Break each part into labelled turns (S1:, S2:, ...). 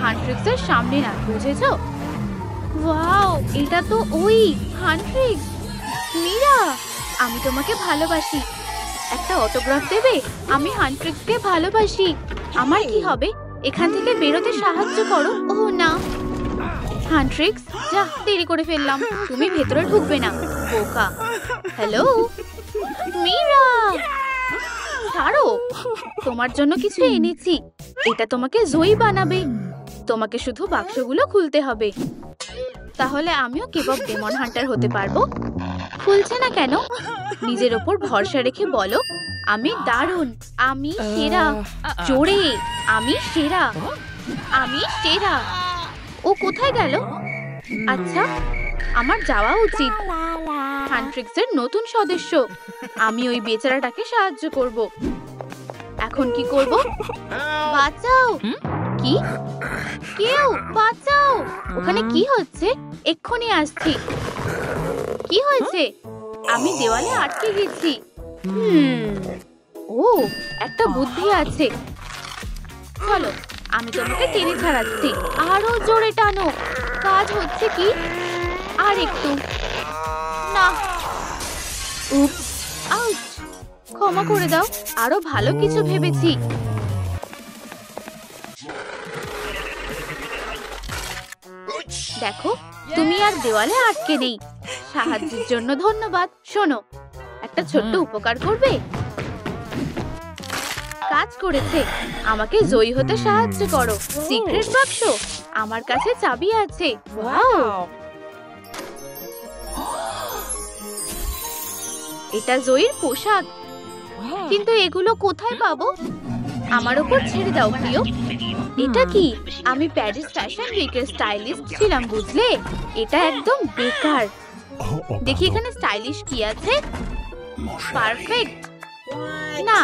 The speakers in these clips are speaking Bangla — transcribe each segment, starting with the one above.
S1: হান্ট্রিক্সের সামনে না, বুঝেছো? ওয়াও, এটা তো ওই হান্ট্রিক্স। মীরা, আমি তোমাকে ভালোবাসি। একটা অটোগ্রাফ দেবে? আমি হান্ট্রিক্সকে ভালোবাসি। আমার কি হবে? এখান থেকে বেরোতে সাহায্য করো। ও না, হান্ট্রিক্স, যা, দেরি করে ফেললাম। তুমি ভেতরে ঢুকবে না, বোকা। হ্যালো মীরা, ছাড়ো, তোমার জন্য কিছু এনেছি। এটা তোমাকে জয়ী বানাবে। তোমাকে শুধু বাক্সগুলো খুলতে হবে, তাহলে আমিও কেবল ডেমন হান্টার হতে পারবো। খুলছে না কেন? নিজের ওপর ভরসা রেখে বলো, আমি দারুণ, আমি সেরা। জোরে, আমি সেরা, আমি সেরা। ও কোথায় গেল? আচ্ছা, আমার যাওয়া উচিত। হান্ট্রিক্সের নতুন সদস্য, আমি ওই বেচারাটাকে সাহায্য করব। এখন কি করব? বাঁচাও! কি? কেউ বাঁচাও! ওখানে কি হচ্ছে? এক্ষুনি আসছি। কি হয়েছে? আমি দেওয়ালে আটকে গেছি। ও, একটা বুদ্ধি আছে। চলো, আমি তোমাকে টেনে ছাড়াচ্ছি। আরো জোরে টানো। কাজ হচ্ছে কি? আর একটু না। উপস, আউচ! ক্ষমা করে দাও, আরো ভালো কিছু ভেবেছি। দেখো, তুমি আর দেওয়ালে আটকে নেই। সাহায্যের জন্য ধন্যবাদ। শোনো, একটা ছোট্ট উপকার করবে? কাজ করেছে। আমাকে জয়ী হতে সাহায্য করো। সিক্রেট বাক্স, আমার কাছে চাবি আছে। ওয়াও, এটা জয়ীর পোশাক। কিন্তু এগুলো কোথায় পাবো? আমার উপর ছেড়ে দাও প্রিয়। এটা কি? আমি প্যারিস ফ্যাশন উইকের স্টাইলিস্ট ছিলাম, বুঝলে? এটা একদম বেকার। দেখি এখানে স্টাইলিশ কি আছে। পারফেক্ট। না,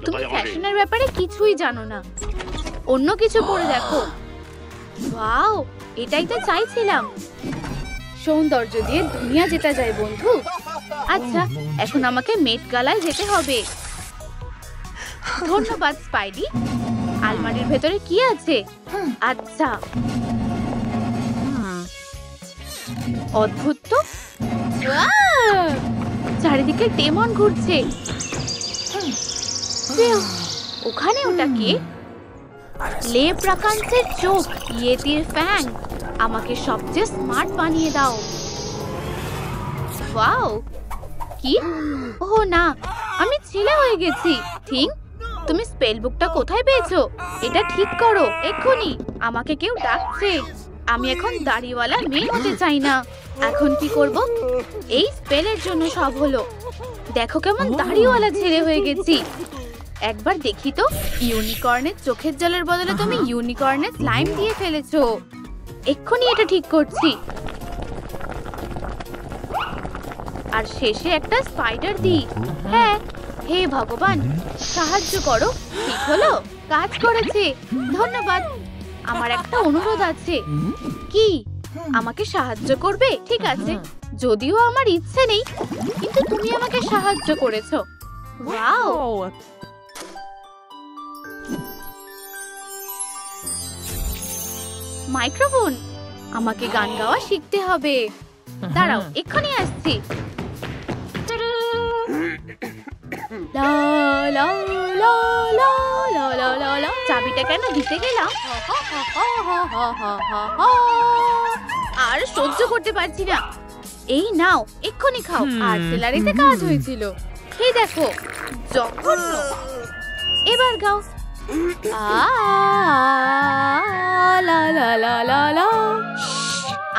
S1: তুমি ফ্যাশনের ব্যাপারে কিছুই জানো না। অন্য কিছু পরে দেখো। ওয়াও, এটাই তো চাইছিলাম। সৌন্দর্য দিয়ে দুনিয়া জেতা যায় বন্ধু। আচ্ছা, এখন আমাকে মেট গালায় যেতে হবে। ধন্যবাদ স্পাইডি। আলমারির ভেতরে কি আছে? আচ্ছা, অদ্ভুত তো। চারিদিকে ডেমন ঘুরছে। ওখানে ওটা কে? লেপ্রাকান্সের চোখ, ইয়েতির ফ্যাং। আমাকে সবচেয়ে স্মার্ট বানিয়ে দাও। ওয়াও, কি? ও না, আমি ছেলে হয়ে গেছি। ঠিক, তুমি স্পেল বুকটা কোথায় পেয়েছো? এটা ঠিক করো এক্ষুনি। আমাকে কেউ ডাকছে। আমি এখন দাড়িওয়ালা মেয়ে হতে চাই না। এখন কি করব? এই স্পেলের জন্য সব হলো। দেখো কেমন দাড়িওয়ালা ছেলে হয়ে গেছি। একবার দেখি তো। ইউনিকর্নের চোখের জলের বদলে তুমি ইউনিকর্নের স্লাইম দিয়ে ফেলেছো। এক্ষুনি এটা ঠিক করছি। আর শেষে একটা স্পাইডার দিই। হ্যাঁ, হে ভগবান, সাহায্য করো। ঠিক হলো, কাজ করেছে। ধন্যবাদ। আমার একটা অনুরোধ আছে। কি? আমাকে সাহায্য করবে? ঠিক আছে, যদিও আমার ইচ্ছে নেই, কিন্তু তুমি আমাকে সাহায্য করেছো। Wow, microphone. আমাকে গান গাওয়া শিখতে হবে। দাঁড়াও, এক্ষুনি আসছি। লা লা লা লা লা লা লা লা। চাবিটা কেন দিতে গেলাম? আর সহ্য করতে পারছি না। এই নাও, এক্ষুনি খাও। আর্টিলারিতে কাজ হয়েছিল। এই দেখো, জঘন্য। এবার গাও।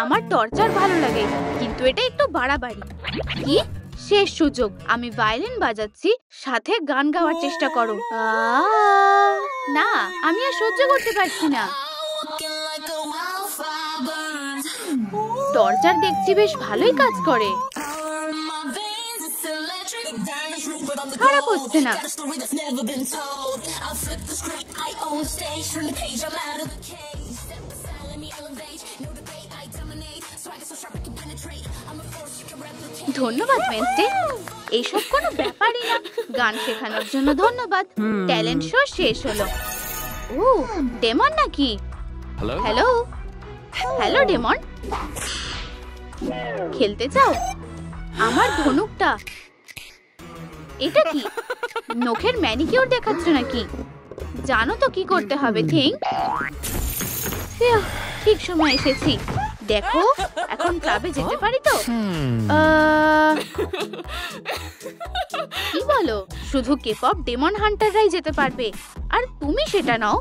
S1: আমার টর্চার ভালো লাগে, কিন্তু এটা একটু বাড়াবাড়ি। কি? শেষ সুযোগ। আমি ভায়োলিন বাজাচ্ছি, সাথে গান গাওয়ার চেষ্টা করো। না, আমি আর সহ্য করতে পারছি না। টর্চার দেখছি বেশ ভালোই কাজ করে। খারাপ হচ্ছে না। ধন্যবাদ ওয়েনসডে। এইসব কোনো ব্যাপারই না। গান শেখানোর জন্য ধন্যবাদ। ট্যালেন্ট শো শেষ হলো। ও, ডেমন নাকি? হ্যালো হ্যালো ডেমন, খেলতে চাও? আমার ধনুকটা। এটা কি নখের ম্যানিকিউর দেখাচ্ছ নাকি? জানো তো কি করতে হবে। ঠিক সময় এসেছি। দেখো এখন ক্লাবে যেতে পারি তো? কি বলো? শুধু কেপপ ডেমন হান্টাররাই যেতে পারবে, আর তুমি সেটা নাও।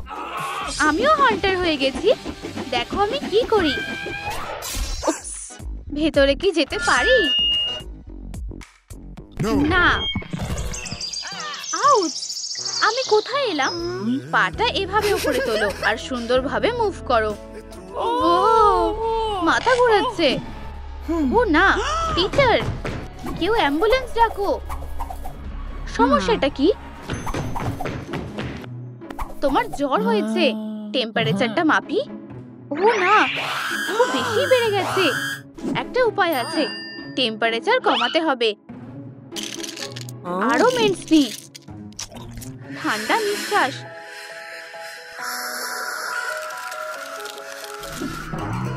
S1: আমিও হান্টার হয়ে গেছি, দেখো আমি কি করি। ভেতরে কি যেতে পারি? না। আউচ! আমি কোথায় এলাম? পাটা এভাবে উপরে তোলো আর সুন্দরভাবে মুভ করো। ও মাথা ঘোরাচ্ছে। ও না, পিটার, কেউ অ্যাম্বুলেন্স ডাকো। সমস্যাটা কি? তোমার জ্বর হয়েছে, টেম্পারেচারটা মাপি। ও না, খুব বেশি বেড়ে গেছে। একটা উপায় আছে, টেম্পারেচার কমাতে হবে। আরো মেন্স নি, ঠান্ডা নিঃশ্বাস।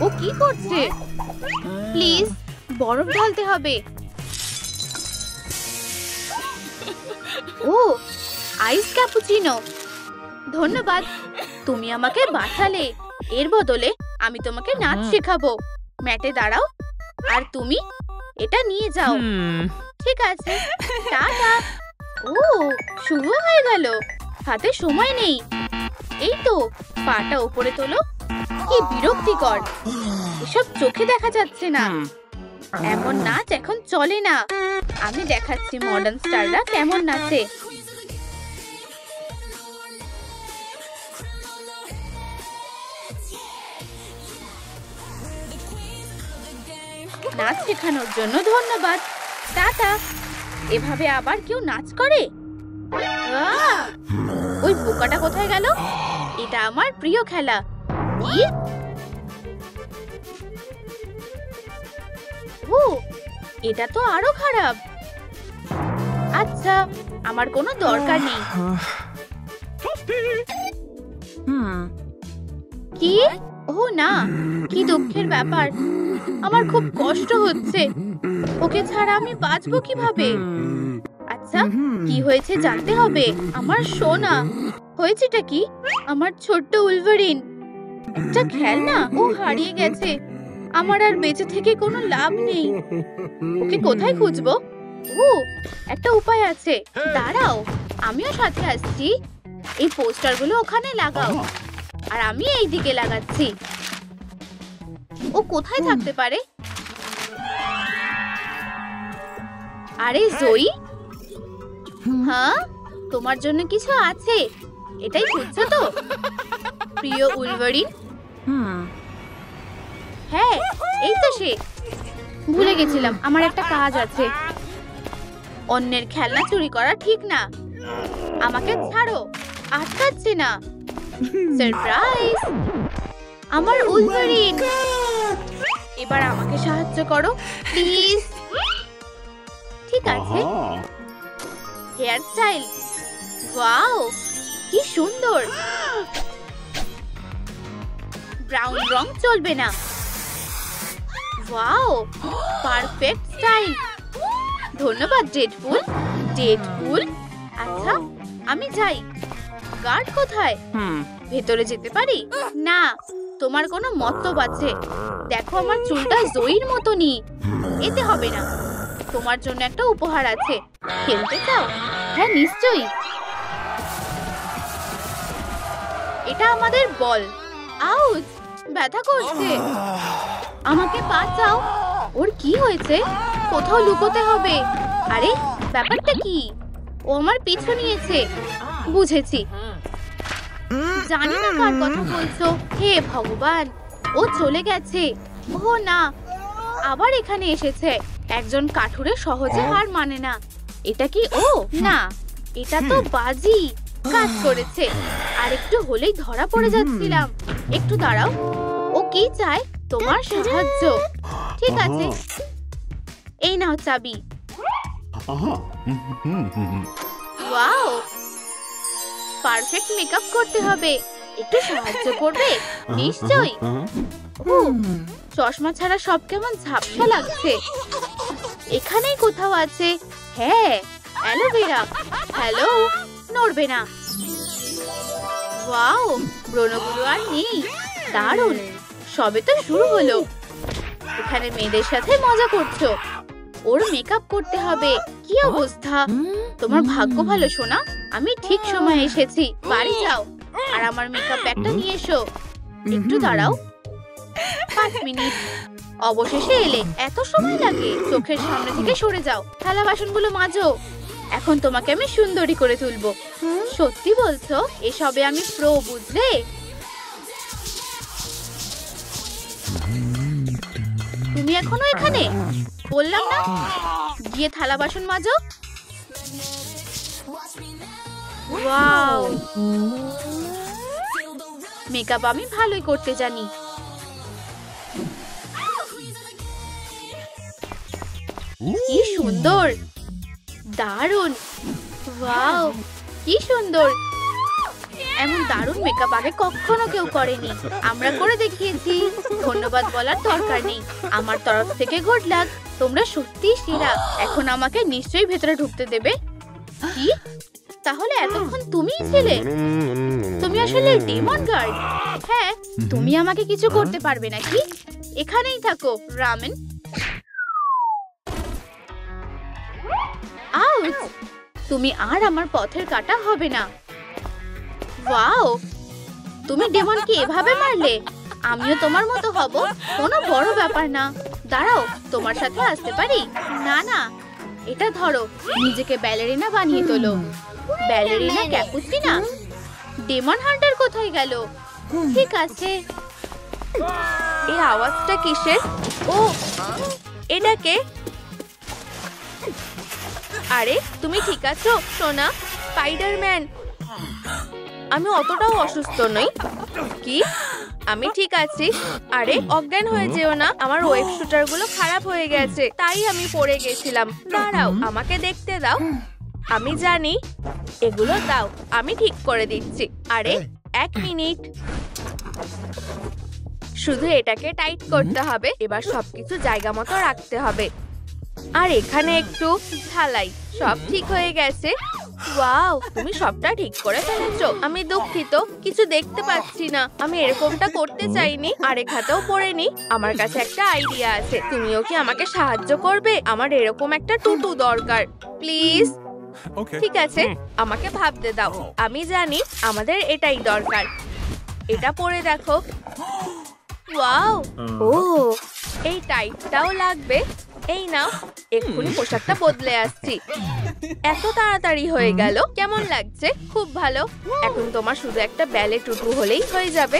S1: ও কি করছে? প্লিজ বরফ ঢালতে হবে। ও আইস ক্যাপুচিনো, ধন্যবাদ, তুমি আমাকে বাঁচালে। এর বদলে আমি তোমাকে নাচ শেখাবো। ম্যাটে দাঁড়াও আর তুমি এটা নিয়ে যাও। ঠিক আছে, টাটা। ও শুরু হয়ে গেল, হাতে সময় নেই। এই তো, পাটা উপরে তোলো। কি বিরক্তিকর, এসব চোখে দেখা যাচ্ছে না। এমন নাচ এখন চলে না। আমি দেখাচ্ছি মডার্ন স্টাররা কেমন নাচে। নাচ শেখানোর জন্য ধন্যবাদ, টাটা। এভাবে আবার কেউ নাচ করে? ওই বোকাটা কোথায় গেল? এটা আমার প্রিয় খেলা। কি? ও এটা তো আরো খারাপ। আচ্ছা, আমার কোনো দরকার নেই। কি? ও না, কি দুঃখের ব্যাপার। আমার খুব কষ্ট হচ্ছে। ওকে ছাড়া আমি বাঁচবো কিভাবে? আচ্ছা, কি হয়েছে জানতে হবে। আমার সোনা, হয়েছেটা কি? আমার ছোট্ট উলভারিন, একটা খেলনা, ও হারিয়ে গেছে। আমার আর বেঁচে থেকে কোনো লাভ নেই। ওকে কোথায় খুঁজবো? ও একটা উপায় আছে, দাঁড়াও, আমিও সাথে আসছি। এই পোস্টারগুলো ওখানে লাগাও আর আমি এই দিকে লাগাচ্ছি। ও কোথায় থাকতে পারে? আরে জয়ী, হ্যাঁ তোমার জন্য কিছু আছে, এটাই খুঁজছো তো প্রিয় উলভারিন? হ্যাঁ এই তো সে। ভুলে গেছিলাম, আমার একটা কাজ আছে। অন্যের খেলনা চুরি করা ঠিক না। আমাকে ছাড়ো, আটকাচ্ছে না। সারপ্রাইজ, আমার উলভারিন। এবার আমাকে সাহায্য করো প্লিজ। ঠিক আছে, হেয়ার স্টাইল, ওয়াও কি সুন্দর। ব্রাউন রং চলবে না। Wow perfect style. ধন্যবাদ ডেডপুল। ডেডপুল, আচ্ছা আমি যাই। গার্ড কোথায়? ভেতরে যেতে পারি না? তোমার কোনো মতলব আছে? দেখো আমার চুলটা জয়ীর মতনই। এতে হবে না, তোমার জন্য একটা উপহার আছে। খেলতে চাও? হ্যাঁ নিশ্চয়ই। এটা আমাদের বল। আউচ, ব্যথা করছে। আমাকে বাঁচাও। ওর কি হয়েছে? কোথাও লুকোতে হবে। আরে ব্যাপারটা কি? ও আমার পিছু নিয়েছে। বুঝেছি, জানি না কার কথা বলছো। হে ভগবান, ও চলে গেছে। ও না, আবার এখানে এসেছে। একজন কাঠুরে সহজে হার মানে না। এটা কি ও? না, এটা তো বাজি। কাজ করেছে। আর একটু হলেই ধরা পড়ে যাচ্ছিলাম। একটু দাঁড়াও, ও কি চায়? তোমার সাহায্য। ঠিক আছে, এই নাও চাবি। ওয়াও, পারফেক্ট মেকআপ করতে হবে। একটু সাহায্য করবে? নিশ্চয়ই। চশমা ছাড়া সব কেমন ঝাপসা লাগছে। এখানেই কোথাও আছে। হ্যাঁ, অ্যালোভেরা। হ্যালো, নড়বে না। ওয়াও, ব্রণগুলো আর নেই। দারুণ, সবে তো শুরু হলো। এখানে মেয়েদের সাথে মজা করছো। ওর মেকআপ করতে হবে। কি অবস্থা? তোমার ভাগ্য ভালো সোনা, আমি ঠিক সময়ে এসেছি। বাড়ি যাও আর আমার মেকআপ ব্যাগটা নিয়ে এসো। একটু দাঁড়াও। 5 মিনিট। অবশেষে এলে। এত সময় লাগে? চোখের সামনে থেকে সরে যাও। থালা বাসনগুলো মাজো। এখন তোমাকে আমি সুন্দরী করে তুলবো। সত্যি বলছো? এসবে আমি প্রো, বুঝলে? তুমি এখনো এখানে? বললাম না, গিয়ে থালা বাসন মাজো। ওয়াও, মেকআপ আমি ভালোই করতে জানি। কি সুন্দর, দারুণ। ওয়াও, কি সুন্দর। এমন দারুণ মেকআপ আগে কখনো কেউ করেনি। আমরা করে দেখিয়েছি। ধন্যবাদ বলার দরকার নেই। আমার তরফ থেকে গুড লাক। তোমরা সত্যিই সেরা। এখন আমাকে নিশ্চয়ই ভেতরে ঢুকতে দেবে। কি? তাহলে এতক্ষণ তুমিই ছিলে? তুমি আসলে ডেমন গার্ড? হ্যাঁ। তুমি আমাকে কিছু করতে পারবে নাকি? এখানেই থাকো, রামেন। আউচ! তুমি আর আমার পথের কাঁটা হবে না। ওয়াও, তুমি ডেমনকে এভাবে মারলে? আমিও তোমার মতো হব। কোনো বড় ব্যাপার না। দাঁড়াও, তোমার সাথে আসতে পারি? না না, এটা ধরো। নিজেকে ব্যালেরিনা বানিয়ে তোলো। Ballerina Cappuccina? ডেমন হান্টার কোথায় গেল? ঠিক আছে। এই আওয়াজটা কিসের? ও, এটা কে? আরে, তুমি ঠিক আছো সোনা? স্পাইডারম্যান। আমি অতটাও অসুস্থ নই। কি? আমি ঠিক আছি। আরে, অজ্ঞান হয়ে যেও না। আমার ওয়েব শুটার গুলো খারাপ হয়ে গেছে, তাই আমি পড়ে গেছিলাম। দাঁড়াও, আমাকে দেখতে দাও। আমি জানি। এগুলো দাও, আমি ঠিক করে দিচ্ছি। আরে, 1 মিনিট। শুধু এটাকে টাইট করতে হবে। এবার সবকিছু জায়গা মতো রাখতে হবে। আর এখানে একটু ঢালাই। সব ঠিক হয়ে গেছে। ওয়াও, তুমি সবটা ঠিক করে ফেলেছো। আমি দুঃখিত, কিছু দেখতে পাচ্ছি না। আমি এরকমটা করতে চাইনি। আরেক হাতেও পড়েনি। আমার কাছে একটা আইডিয়া আছে। তুমিও কি আমাকে সাহায্য করবে? আমার এরকম একটা টুটু দরকার, প্লিজ। ঠিক আছে, আমাকে ভাবতে দাও। আমি জানি আমাদের এটাই দরকার। এটা পরে দেখো। ওয়াও, ও, এই টাইটটাও লাগবে। এই নাও, এক্ষুনি পোশাকটা বদলে আসছি। এত তাড়াতাড়ি হয়ে গেল। কেমন লাগছে? খুব ভালো। এখন তোমার শুধু একটা ব্যালে টুটু হলেই হয়ে যাবে।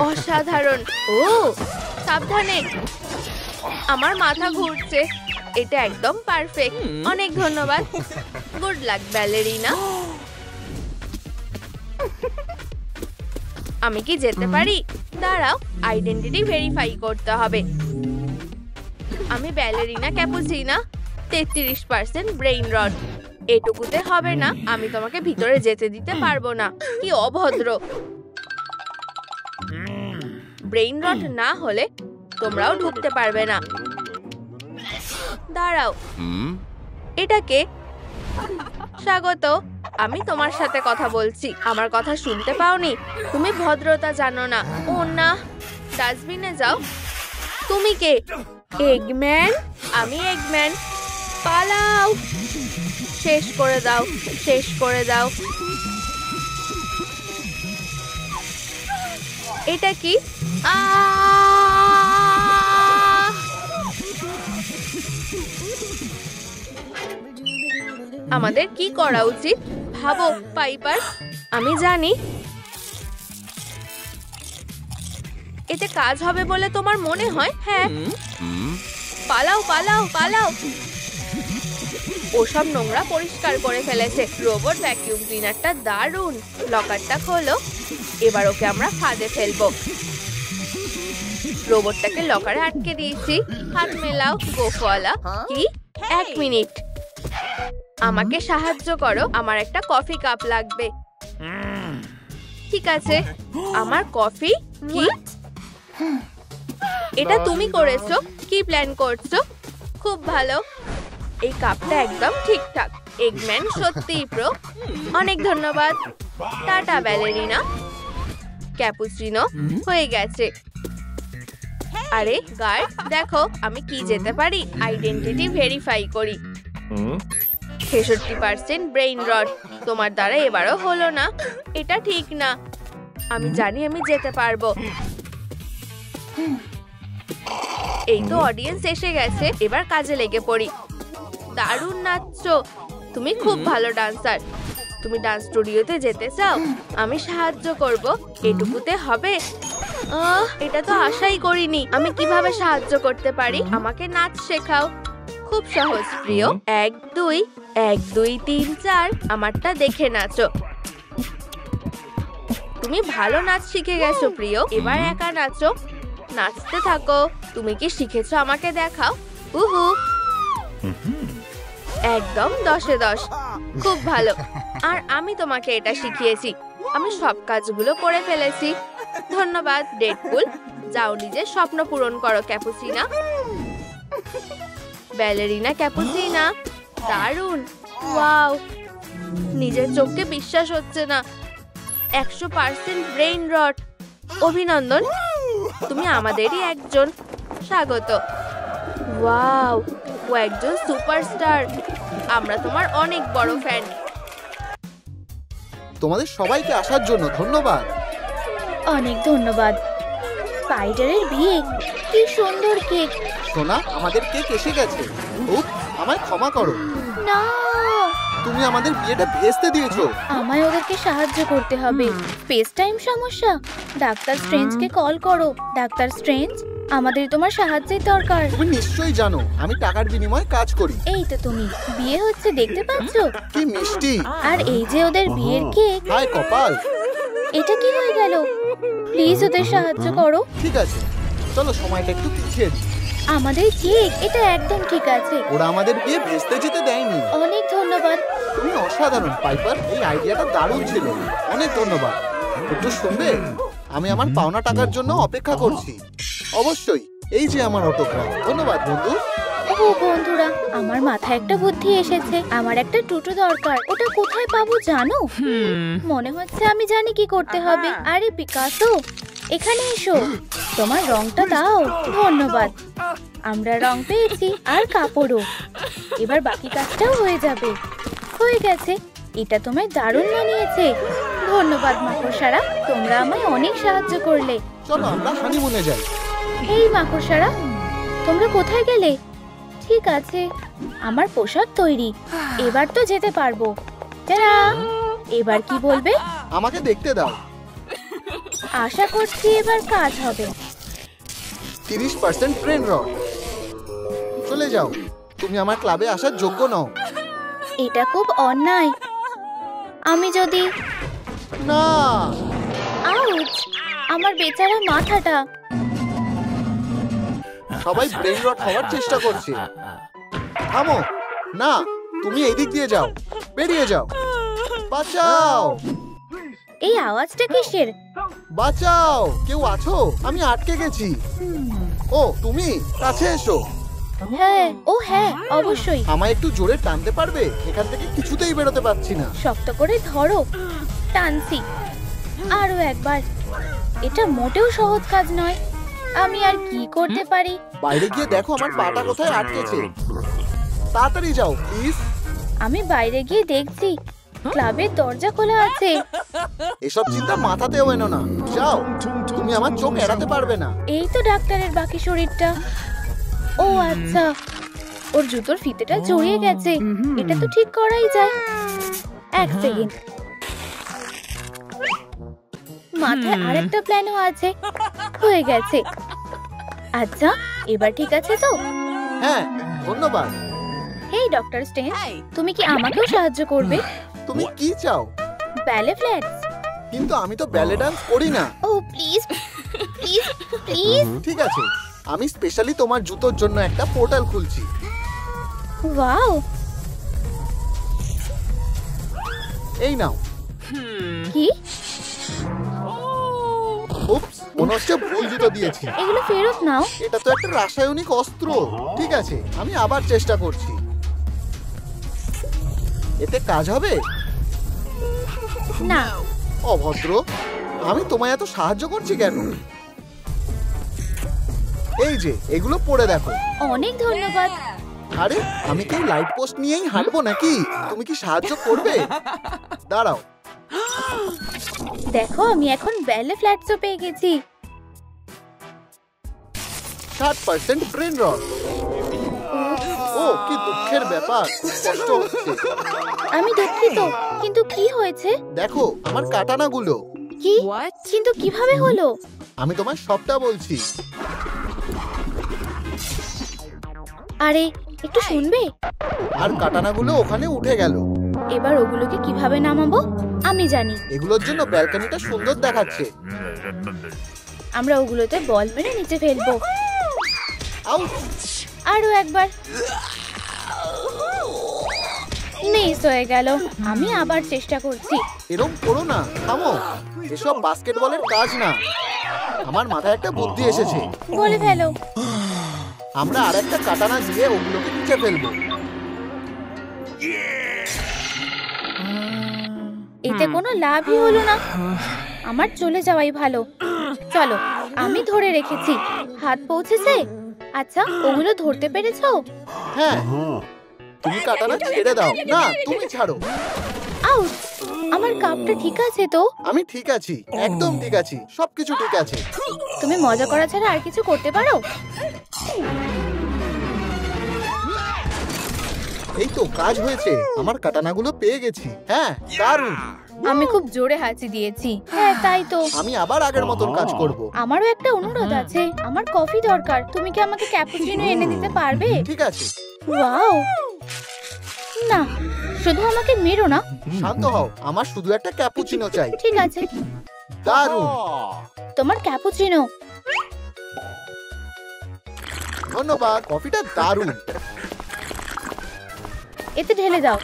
S1: অসাধারণ। ও, সাবধানে, আমার মাথা ঘুরছে। এটা একদম পারফেক্ট। অনেক ধন্যবাদ। Good luck ballerina. আমি কি যেতে পারি? দাঁড়াও, আইডেন্টিটি ভেরিফাই করতে হবে। আমি ব্যালেরিনা ক্যাপুচিনা। 33% brain rot. এটুকুতে হবে না। আমি তোমাকে ভিতরে যেতে দিতে পারবো না। কি অভদ্র। ব্রেইন রট না হলে তোমরাও ঢুকতে পারবে না। দাঁড়াও, এটাকে স্বাগত। আমি তোমার সাথে কথা বলছি। আমার কথা শুনতে পাওনি? তুমি ভদ্রতা জানো না। ও না, ডাস্টবিনে যাও। তুমি কে? এগম্যান? আমি এগম্যান। পালাও। শেষ করে দাও, শেষ করে দাও। এটা কি? আমাদের কি করা উচিত? ভাবো পাইপার। আমি জানি। এতে কাজ হবে বলে তোমার মনে হয়? হ্যাঁ। পালাও, পালাও, পালাও। ওসব নোংরা পরিষ্কার করে ফেলেছে। রোবট ভ্যাকিউম ক্লিনারটা দারুণ। লকারটা খোলো। এবার ওকে আমরা ফাঁদে ফেলবো। রোবটটাকে লকারে আটকে দিয়েছি। হাত মেলাও, গোফওয়ালা। কি? 1 মিনিট।
S2: আমাকে সাহায্য করো, আমার একটা কফি কাপ লাগবে। ঠিক আছে, আমার কফি। কি এটা তুমি করেছো? কি প্ল্যান করছো? খুব ভালো, এই কাপটা একদম ঠিকঠাক। এগম্যান সত্যিই প্রো। অনেক ধন্যবাদ। Tata ballerina. ক্যাপুচিনো হয়ে গেছে। আরে গার্ড, দেখো আমি কি যেতে পারি। আইডেন্টিটি ভেরিফাই করি। 66% ব্রেইন রট। তোমার দ্বারা এবারও হলো না। এটা ঠিক না। আমি জানি আমি যেতে পারবো। এই তো অডিয়েন্স এসে গেছে, এবার কাজে লেগে পড়ি। দারুণ নাচছো, তুমি খুব ভালো ডান্সার। তুমি ডান্স স্টুডিওতে যেতে চাও? আমি সাহায্য করব। এটুকুতে হবে? এটা তো আশাই করিনি। আমি কিভাবে সাহায্য করতে পারি? আমাকে নাচ শেখাও। খুব সহজ প্রিয়। 1 2 1 2 3 4। আমারটা দেখে নাচো। তুমি ভালো নাচ শিখে গেছো প্রিয়। এবার একা নাচো, নাচতে থাকো। তুমি কি শিখেছো আমাকে দেখাও। উহু, একদম 10-এ 10। খুব ভালো। আর আমি তোমাকে এটা শিখিয়েছি। আমি সব কাজগুলো করে ফেলেছি। ধন্যবাদ ডেডপুল। যাও নিজের স্বপ্ন পূরণ করো ক্যাপুচিনা। ব্যালেরিনা ক্যাপুচিনা, দারুণ। ওয়াও, নিজের চোখকে বিশ্বাস হচ্ছে না। 100% ব্রেইন রট। অভিনন্দন, তুমি আমাদেরই একজন। স্বাগত। ওয়াও, ও একজন সুপারস্টার। আমরা তোমার অনেক বড় ফ্যান।
S3: তোমাদের সবাইকে আসার জন্য ধন্যবাদ।
S1: অনেক ধন্যবাদ। স্পাইডারের বিয়ে, কি সুন্দর কেক।
S3: সোনা, আমাদের কেক এসে গেছে। উপ, আমায় ক্ষমা করো।
S1: না,
S3: তুমি আমাদের বিয়েটা ভেস্তে দিয়েছো।
S1: আমায় ওদেরকে সাহায্য করতে হবে। স্পেস টাইম সমস্যা। ডাক্তার স্ট্রেঞ্জকে কল করো। ডাক্তার স্ট্রেঞ্জ, আমাদের তোমার সাহায্যের দরকার।
S3: তুমি নিশ্চয়ই জানো আমি টাকার বিনিময়ে কাজ করি।
S1: এই তো তুমি, বিয়ে হচ্ছে দেখতে পাচ্ছ?
S3: কি মিষ্টি।
S1: আর এই যে ওদের বিয়ের কেক।
S3: হায় কপাল,
S1: এটা কি হয়ে গেল? প্লিজ ওদের সাহায্য করো।
S3: ঠিক আছে, চলো সময়টা একটু পিছিয়ে দিই।
S1: আমাদের কেক, এটা একদম ঠিক আছে।
S3: ওরা আমাদের বিয়ে ভেস্তে যেতে দেয়নি।
S1: অনেক ধন্যবাদ।
S3: তুমি অসাধারণ পাইপার। এই আইডিয়াটা দারুণ ছিল। অনেক ধন্যবাদ। একটু শুনবে? আমি আমার পাওনা টাকার জন্য অপেক্ষা করছি। অবশ্যই, এই যে আমার অটোগ্রাফ। ধন্যবাদ বন্ধু।
S1: ও বন্ধুরা, আমার মাথায় একটা বুদ্ধি এসেছে। আমার একটা টুটু দরকার। ওটা কোথায় পাবো জানো? মনে হচ্ছে আমি জানি কি করতে হবে। আরে পিকাসো, এখানে এসো। তোমার রংটা দাও। ধন্যবাদ, আমরা রং পেয়েছি আর কাপড়ও। এবার বাকি কাজটাও হয়ে যাবে। হয়ে গেছে। এটা তোমায় দারুণ মানিয়েছে। ধন্যবাদ মাকড়সারা, তোমরা আমায় অনেক সাহায্য করলে।
S3: চলো আমরা হানিমুনে যাই।
S1: এই মাকড়সারা, তোমরা কোথায় গেলে? ঠিক আছে, আমার পোশাক তৈরি। এবার তো যেতে পারবো। টাটা। এবার কি বলবে?
S3: আমাকে দেখতে দাও।
S1: আশা করছি এবার কাজ হবে।
S3: 30% ব্রেন রট। চলে যাও, তুমি আমার ক্লাবে আসার যোগ্য নও।
S1: এটা খুব অন্যায়। আমি যদি...
S3: না,
S1: আউচ! আমার বেচারা মাথাটা।
S3: সবাই ব্রেন রট হওয়ার চেষ্টা করছে। থামো। না, তুমি এই দিক দিয়ে যাও। বেরিয়ে যাও। বাঁচাও,
S1: এই আওয়াজটা কিসের?
S3: বাঁচাও। কেউ আছো? আমি আটকে গেছি। ও তুমি, কাছে এসো।
S1: হ্যাঁ, ও হ্যাঁ, অবশ্যই।
S3: আমায় একটু জোরে টানতে পারবে? এখান থেকে কিছুতেই বেরোতে পারছি না।
S1: শক্ত করে ধরো। টানছি। আরো একবার। এটা মোটেও সহজ কাজ নয়। আমি আর কি করতে পারি?
S3: বাইরে গিয়ে দেখো আমার পাটা কোথায় আটকেছে। তাড়াতাড়ি যাও প্লিজ।
S1: আমি বাইরে গিয়ে দেখছি, ক্লাবের দরজা খোলা আছে।
S3: এসব চিন্তা মাথাতেও এনো না। যাও, তুমি আমার চোখ এড়াতে পারবে না।
S1: এই তো ডাক্তারের বাকি শরীরটা। ও আচ্ছা, ওর জুতোর ফিতেটা জড়িয়ে গেছে। এটা তো ঠিক করাই যায়। এক সেকেন্ড। মাথায় আরেকটা প্ল্যানও আছে। হয়ে গেছে। আচ্ছা, এবার ঠিক আছে তো?
S3: হ্যাঁ, ধন্যবাদ।
S1: হেই ডক্টর স্টেঞ্জ, তুমি কি আমাকেও সাহায্য করবে?
S3: তুমি কি চাও?
S1: ব্যালে ফ্ল্যাটস।
S3: কিন্তু আমি তো ব্যালে ডান্স করি না।
S1: ও প্লিজ, প্লিজ, প্লিজ।
S3: ঠিক আছে, আমি স্পেশালি তোমার জুতোর জন্য একটা পোর্টাল খুলছি।
S1: ওয়াও,
S3: এই নাও।
S1: কি?
S3: উপস, মনে হচ্ছে ভুল জুতো দিয়েছি।
S1: এগুলো ফেরত নাও।
S3: এটা তো একটা রাসায়নিক অস্ত্র। ঠিক আছে, আমি আবার চেষ্টা করছি। এতে কাজ হবে?
S1: না।
S3: অভদ্র, আমি তোমায় এত সাহায্য করছি কেন? এই যে এগুলো পড়ে দেখো।
S1: অনেক ধন্যবাদ।
S3: আরে আমি কি লাইট পোস্ট নিয়েই হাঁটবো নাকি? তুমি কি সাহায্য করবে? দাঁড়াও।
S1: দেখো, আমি এখন ব্যালে ফ্ল্যাটসও পেয়ে গেছি।
S3: 60% ব্রেন রট। ও কি দুঃখের ব্যাপার, খুব কষ্ট হচ্ছে।
S1: আমি দুঃখিত, কিন্তু কি হয়েছে?
S3: দেখো আমার কাটানাগুলো।
S1: কি? কিন্তু কিভাবে হলো?
S3: আমি তোমায় সবটা বলছি।
S1: আরে একটু শুনবে?
S3: আর কাটানাগুলো ওখানে উঠে গেল।
S1: এবার ওগুলোকে কিভাবে নামাবো আমি জানি।
S3: এগুলোর জন্য ব্যালকনিটা সুন্দর দেখাচ্ছে।
S1: আমরা ওগুলোতে বল মেরে নিচে ফেলবো।
S3: আউট।
S1: আরো একবার। মিস হয়ে গেল। আমি আবার চেষ্টা করছি।
S3: এরকম করো না, থামো। এসব বাস্কেটবলের কাজ না। আমার মাথায় একটা বুদ্ধি এসেছে।
S1: বলে ফেলো।
S3: আমরা আরেকটা কাটানা দিয়ে ওগুলোকে নিচে ফেলবো।
S1: এতে কোনো লাভই হলো না। আমার চলে যাওয়াই ভালো। চলো, আমি ধরে রেখেছি। হাত পৌঁছেছে? আচ্ছা, ওগুলো ধরতে পেরেছো?
S3: হ্যাঁ, তুমি কাটানা ছেড়ে দাও। না, তুমি ছাড়ো।
S1: আউট! আমার কাপটা ঠিক আছে তো?
S3: আমি ঠিক আছি, একদম ঠিক আছি, সবকিছু ঠিক আছে।
S1: তুমি মজা করা ছাড়া আর কিছু করতে পারো?
S3: এই তো কাজ হয়েছে, আমার কাটানাগুলো পেয়ে গেছি। হ্যাঁ, দারুণ।
S1: আমি খুব জোরে হাঁচি দিয়েছি। হ্যাঁ, তাই তো।
S3: আমি আবার আগের মতন কাজ করব।
S1: আমারও একটা অনুরোধ আছে। আমার কফি দরকার। তুমি কি আমাকে ক্যাপুচিনো এনে দিতে পারবে?
S3: ঠিক আছে।
S1: ওয়াও! না, শুধু আমাকে মেরো না।
S3: শান্ত হও, আমার শুধু একটা ক্যাপুচিনো চাই।
S1: ঠিক আছে,
S3: দারুণ।
S1: তোমার ক্যাপুচিনো।
S3: ধন্যবাদ, কফিটা দারুণ।
S1: এতে ঢেলে দাও।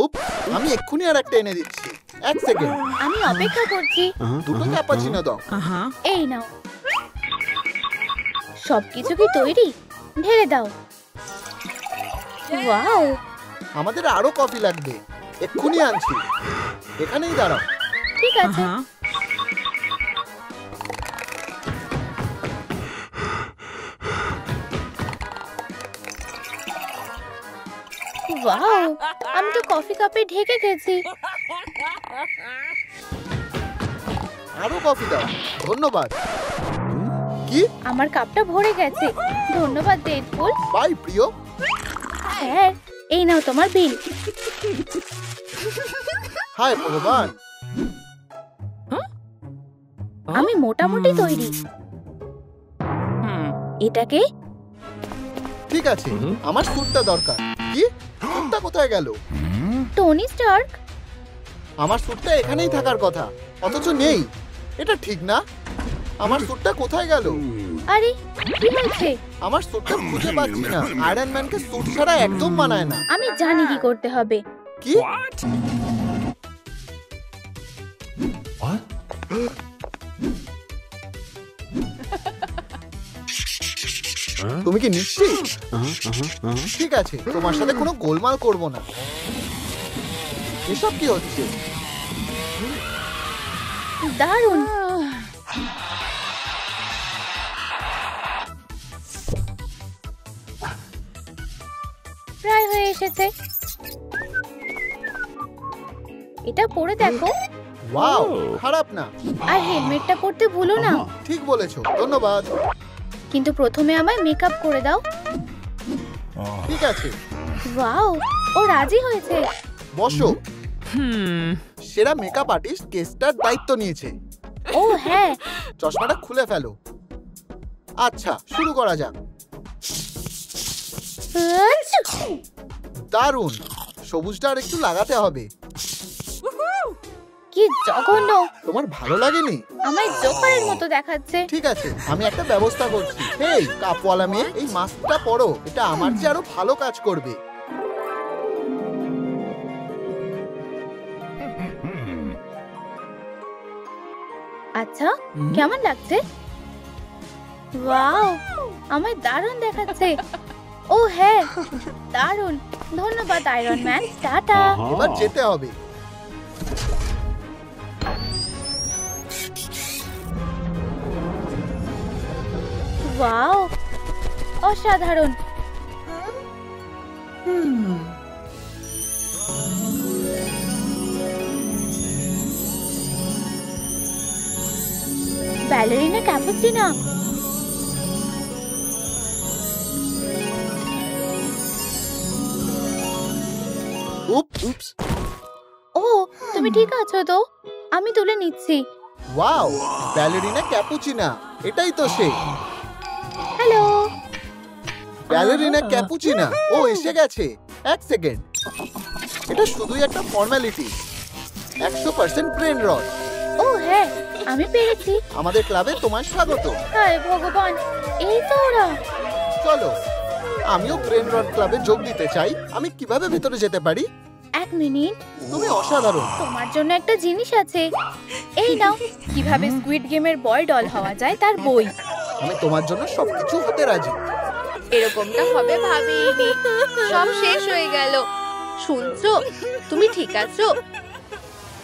S3: উপ, আমি এক্ষুনি আর একটা এনে দিচ্ছি। এক সেকেন্ড।
S1: আমি অপেক্ষা করছি।
S3: দুটো ক্যাপাচিনো দাও।
S1: এই নাও। সবকিছু কি তৈরি? ঢেলে দাও। ওয়াও!
S3: আমাদের আরো কফি লাগবে, এক্ষুনি আনছি। এখানেই দাঁড়াও।
S1: ঠিক আছে। ওয়াও! আমি তো কফি কাপে ঢেকে গেছি।
S3: আরো কফি দাও। ধন্যবাদ। কি?
S1: আমার কাপটা ভরে গেছে। ধন্যবাদ ডেডপুল।
S3: বাই প্রিয়।
S1: স্যার, এই নাও তোমার বিল।
S3: হায় ভগবান।
S1: আমি মোটামুটি তৈরি। এটাকে?
S3: ঠিক আছে, আমার স্যুটটা দরকার। কি? স্যুটটা কোথায় গেল?
S1: Tony Stark?
S3: আমার স্যুটটা এখানেই থাকার কথা, অথচ নেই। এটা ঠিক না। আমার স্যুটটা কোথায় গেল?
S1: আরে কি হয়েছে?
S3: আমার স্যুটটা খুঁজে পাচ্ছি না। আয়রন ম্যানকে স্যুট ছাড়া একদম মানায় না।
S1: আমি জানি কি করতে হবে।
S3: কি? তুমি কি নিশ্চিত? ঠিক আছে, তোমার সাথে কোনো গোলমাল করব না। এসব কি হচ্ছে?
S1: দারুণ! প্রায় হয়ে এসেছে। এটা পরে দেখো।
S3: ওয়াও, খারাপ না।
S1: আর হেলমেটটা পরতে ভুলো না।
S3: ঠিক বলেছো, ধন্যবাদ।
S1: কিন্তু প্রথমে আমায় মেকআপ করে দাও।
S3: ঠিক আছে।
S1: ওয়াও, ও রাজি হয়েছে।
S3: বসো। সেরা মেকআপ আর্টিস্ট কেসটার দায়িত্ব নিয়েছে।
S1: ও হ্যাঁ।
S3: চশমাটা খুলে ফেলো। আচ্ছা, শুরু করা যাক। দারুণ। সবুজটা আর একটু লাগাতে হবে।
S1: কি জঘন্য!
S3: তোমার ভালো লাগেনি?
S1: আমায় জোকারের মতো দেখাচ্ছে।
S3: ঠিক আছে, আমি একটা ব্যবস্থা করছি। হেই কাপওয়ালা মেয়ে, এই মাস্কটা পরো। এটা আমার চেয়ে আরো ভালো কাজ করবে।
S1: আচ্ছা, কেমন লাগছে? ওয়াও, আমায় দারুণ দেখাচ্ছে। ও হ্যাঁ, দারুণ। ধন্যবাদ আয়রন ম্যান। টাটা।
S3: এবার যেতে হবে।
S1: ওয়াও, অসাধারণ। Ballerina cappuccino.
S3: উপস।
S1: ও, তুমি ঠিক আছো তো? আমি তুলে নিচ্ছি।
S3: ওয়াও, ব্যালেরিনা ক্যাপুচিনা, এটাই তো সে।
S1: হ্যালো।
S3: ব্যালেরিনা ক্যাপুচিনা, ও এসে গেছে। এক সেকেন্ড, এটা শুধুই একটা ফর্মালিটি। 100% ব্রেন রট।
S1: ও হ্যাঁ, আমি পেরেছি।
S3: আমাদের ক্লাবে তোমার স্বাগত।
S1: হায় ভগবান, এই তো ওরা।
S3: চলো, আমিও ব্রেন রট ক্লাবে যোগ দিতে চাই। আমি কিভাবে ভেতরে যেতে পারি?
S1: এক মিনিট,
S3: তুমি অসাধারণ।
S1: তোমার জন্য একটা জিনিস আছে। এই নাও, কিভাবে স্কুইড গেমের বয় ডল হওয়া যায় তার বই।
S3: আমি তোমার জন্য সবকিছু হতে রাজি।
S2: এরকমটা হবে ভাবিনি। সব শেষ হয়ে গেল। শুনছো, তুমি ঠিক আছো?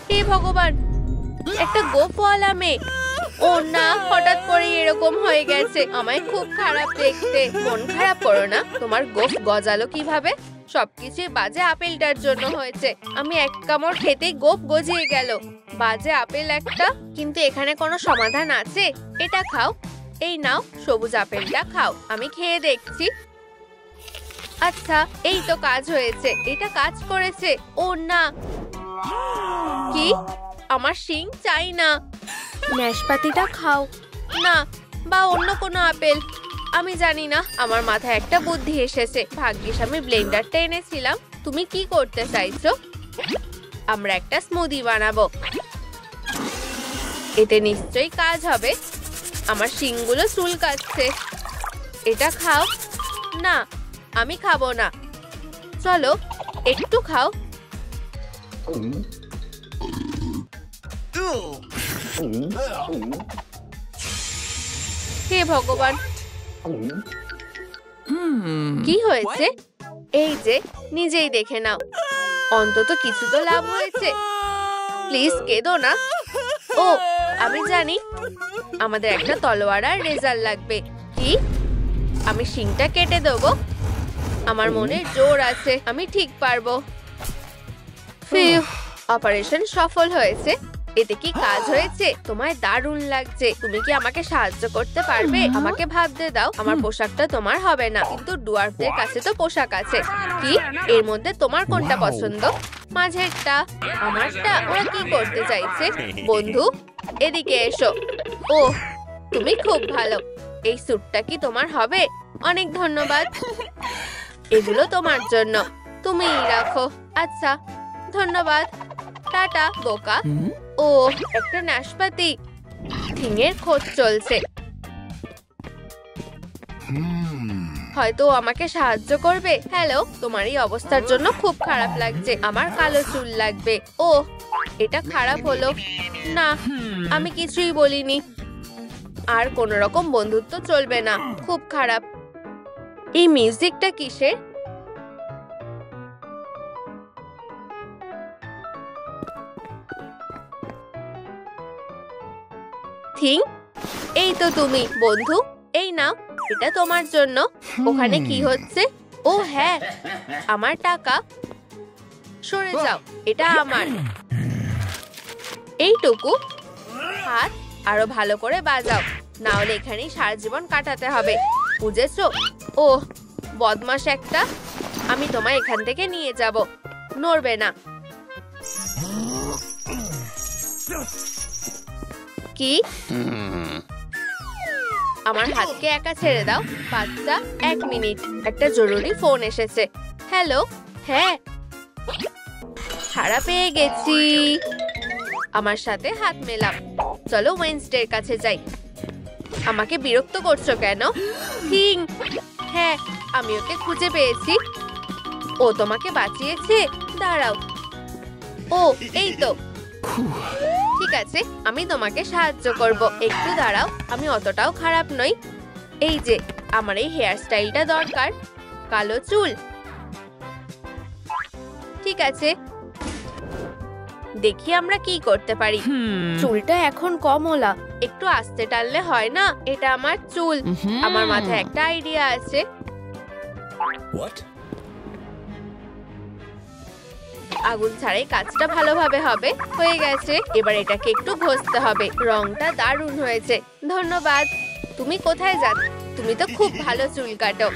S2: হে ভগবান, একটা গোপওয়ালা মেয়ে। ও না, হঠাৎ করে এরকম হয়ে গেছে। আমায় খুব খারাপ দেখতে। মন খারাপ করো না। তোমার গোফ গজালো কিভাবে? সবকিছু বাজে আপেলটার জন্য হয়েছে। আমি এক কামড় খেতেই গোফ গজিয়ে গেল। বাজে আপেল একটা। কিন্তু এখানে কোনো সমাধান আছে। এটা খাও। এই নাও, সবুজ আপেলটা খাও। আমি খেয়ে দেখছি। আচ্ছা, এই তো কাজ হয়েছে। এটা কাজ করেছে। ও না, কি? আমার শিং চাই না। নাশপাতিটা খাও না, বা অন্য কোনো আপেল। আমি জানি না, আমার মাথায় একটা বুদ্ধি এসেছে। ভাগ্যিস আমি ব্লেন্ডারটা এনেছিলাম। তুমি কি করতে চাইছো? আমরা একটা স্মুদি বানাবো। এতে নিশ্চয়ই কাজ হবে। আমার শিংগুলো চুলকাচ্ছে। এটা খাও। না, আমি খাবো না। চলো, একটু খাও। হে ভগবান, কি হয়েছে? এই যে, নিজেই দেখে নাও। অন্তত কিছু তো লাভ হয়েছে। প্লিজ কেঁদো না। ও, আমি জানি, আমাদের একটা তলোয়ার আর রেজার লাগবে। কি? আমি শিংটা কেটে দেবো? আমার মনে জোর আছে, আমি ঠিক পারবো। ফিউ, অপারেশন সফল হয়েছে। এতে কি কাজ হয়েছে? তোমায় দারুণ লাগছে। তুমি কি আমাকে সাহায্য করতে পারবে? আমাকে ভাবতে দাও। আমার পোশাকটা তোমার হবে না, কিন্তু ডুয়ার্ফদের কাছে তো পোশাক আছে। কি? এর মধ্যে তোমার কোনটা পছন্দ? মাঝেরটা? আমারটা? ওরা কি করতে চাইছে? বন্ধু, এদিকে এসো। ও, তুমি খুব ভালো। এই স্যুটটা কি তোমার হবে? অনেক ধন্যবাদ। এগুলো তোমার জন্য। তুমিই রাখো। আচ্ছা, ধন্যবাদ। টাটা বোকা। ও, একটা নাশপাতি। থিংয়ের খোঁজ চলছে। হয়তো আমাকে সাহায্য করবে। হ্যালো, তোমার এই অবস্থার জন্য খুব খারাপ লাগছে। আমার কালো চুল লাগবে। ও, এটা খারাপ হলো না। আমি কিছুই বলিনি। আর কোন রকম বন্ধুত্ব চলবে না। খুব খারাপ। এই মিউজিকটা কিসের? থিং, এই তো তুমি বন্ধু। এই নাও, এটা তোমার জন্য। ওখানে কি হচ্ছে? ও হ্যাঁ, আমার টাকা। সরে যাও, এটা আমার। এইটুকু হাত আরো ভালো করে বাজাও, না হলে এখানেই সারা জীবন কাটাতে হবে। বুঝেছো? ও বদমাশ একটা। আমি তোমায় এখান থেকে নিয়ে যাব। নড়বে না। কি? আমার হাতকে একা ছেড়ে দাও বাচ্চা। 1 মিনিট, একটা জরুরি ফোন এসেছে। হ্যালো। হ্যাঁ, ছাড়া পেয়ে গেছি। আমার সাথে হাত মেলাও। চলো ওয়েডনেসডের কাছে যাই। আমাকে বিরক্ত করছো কেন? থিং, হ্যাঁ, আমি ওকে খুঁজে পেয়েছি। ও তোমাকে বাঁচিয়েছে। দাঁড়াও। ও, এই তো। ঠিক আছে, আমি তোমাকে সাহায্য করব। একটু দাঁড়াও, আমি অতটাও খারাপ নই। এই যে, আমার এই হেয়ার স্টাইলটা দরকার, কালো চুল। ঠিক আছে, দেখি আমরা কি করতে পারি। চুলটা এখন কমলা, একটু আস্তে টানলে হয় না? এটা আমার চুল। আমার মাথায় একটা আইডিয়া আছে। আগুন ছাড়াই কাজটা ভালোভাবে হবে। হয়ে গেছে, এবার এটাকে একটু ঘষতে হবে। রংটা দারুণ হয়েছে, ধন্যবাদ। তুমি কোথায় যাচ্ছ? তুমি তো খুব ভালো চুল কাটো।